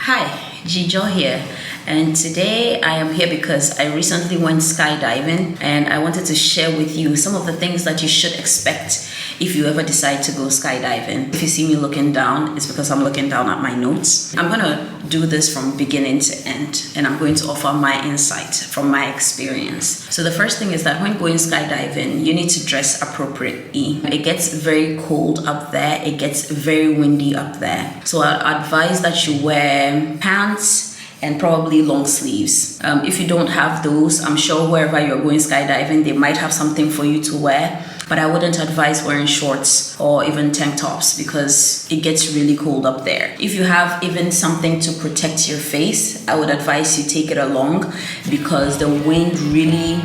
Hi, Jijo here, and today I am here because I recently went skydiving and I wanted to share with you some of the things that you should expect if you ever decide to go skydiving. If you see me looking down, it's because I'm looking down at my notes. I'm gonna do this from beginning to end and I'm going to offer my insight from my experience. So the first thing is that when going skydiving, you need to dress appropriately. It gets very cold up there, it gets very windy up there. So I advise that you wear pants and probably long sleeves. If you don't have those, I'm sure wherever you're going skydiving, they might have something for you to wear, but I wouldn't advise wearing shorts or even tank tops because it gets really cold up there. If you have even something to protect your face, I would advise you take it along because the wind really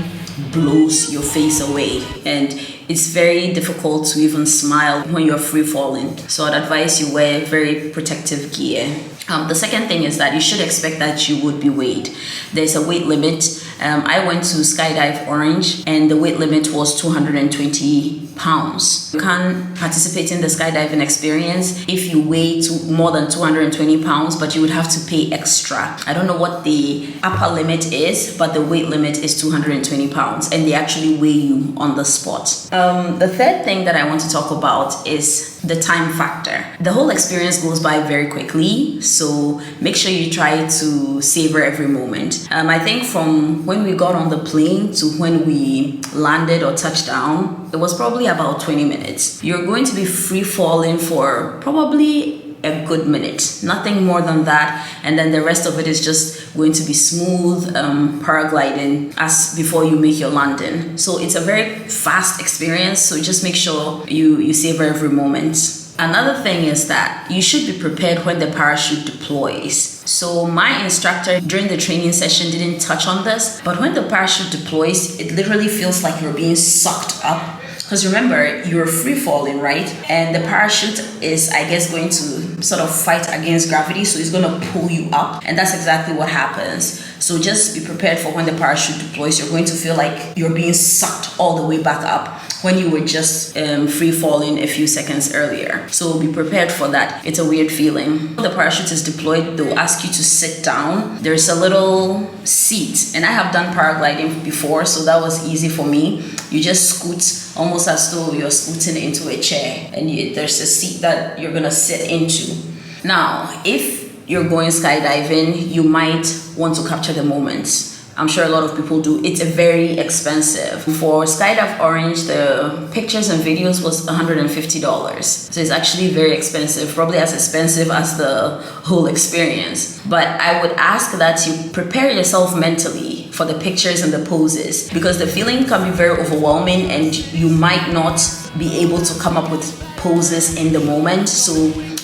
blows your face away and it's very difficult to even smile when you're free falling. So I'd advise you wear very protective gear. The second thing is that you should expect that you would be weighed. There's a weight limit. I went to Skydive Orange and the weight limit was 220 pounds. You can participate in the skydiving experience if you weigh more than 220 pounds, but you would have to pay extra. I don't know what the upper limit is, but the weight limit is 220 pounds and they actually weigh you on the spot. The third thing that I want to talk about is the time factor. The whole experience goes by very quickly, so make sure you try to savor every moment. I think from when we got on the plane to when we landed or touched down, it was probably about 20 minutes. You're going to be free falling for probably a good minute, nothing more than that, and then the rest of it is just going to be smooth paragliding as before you make your landing. So it's a very fast experience, so just make sure you savor every moment. Another thing is that you should be prepared when the parachute deploys. So my instructor during the training session didn't touch on this, but when the parachute deploys, it literally feels like you're being sucked up. Because remember, you're free falling, right? And the parachute is, I guess, going to sort of fight against gravity, so it's going to pull you up. And that's exactly what happens. So just be prepared for when the parachute deploys. You're going to feel like you're being sucked all the way back up when you were just free falling a few seconds earlier. So be prepared for that. It's a weird feeling. When the parachute is deployed, they'll ask you to sit down. There's a little seat, and I have done paragliding before, so that was easy for me. You just scoot almost as though you're scooting into a chair, and there's a seat that you're gonna sit into. Now, if you're going skydiving, you might want to capture the moments. I'm sure a lot of people do. It's very expensive. For Skydive Orange, the pictures and videos was $150. So it's actually very expensive, probably as expensive as the whole experience. But I would ask that you prepare yourself mentally for the pictures and the poses because the feeling can be very overwhelming and you might not be able to come up with poses in the moment. So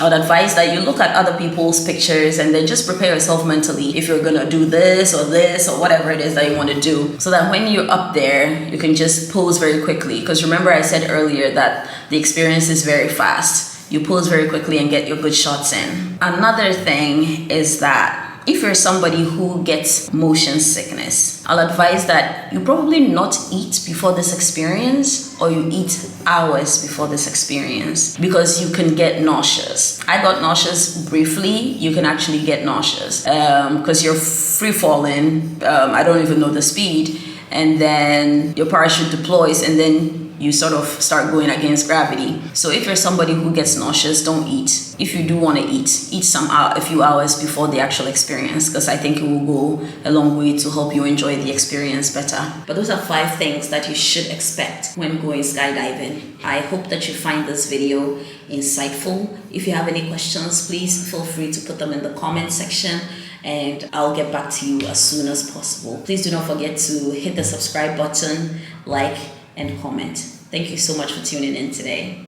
I would advise that you look at other people's pictures and then just prepare yourself mentally if you're gonna do this or whatever it is that you want to do, so that when you're up there you can just pose very quickly. Because remember I said earlier that the experience is very fast. You pose very quickly and get your good shots in. Another thing is that if you're somebody who gets motion sickness, I'll advise that you probably not eat before this experience, or you eat hours before this experience, because you can get nauseous. I got nauseous briefly. You can actually get nauseous because you're free falling. I don't even know the speed, and then your parachute deploys, and then you sort of start going against gravity. So if you're somebody who gets nauseous, don't eat. If you do want to eat a few hours before the actual experience, because I think it will go a long way to help you enjoy the experience better. But those are 5 things that you should expect when going skydiving. I hope that you find this video insightful. If you have any questions, please feel free to put them in the comment section and I'll get back to you as soon as possible. Please do not forget to hit the subscribe button, like, and comment. Thank you so much for tuning in today.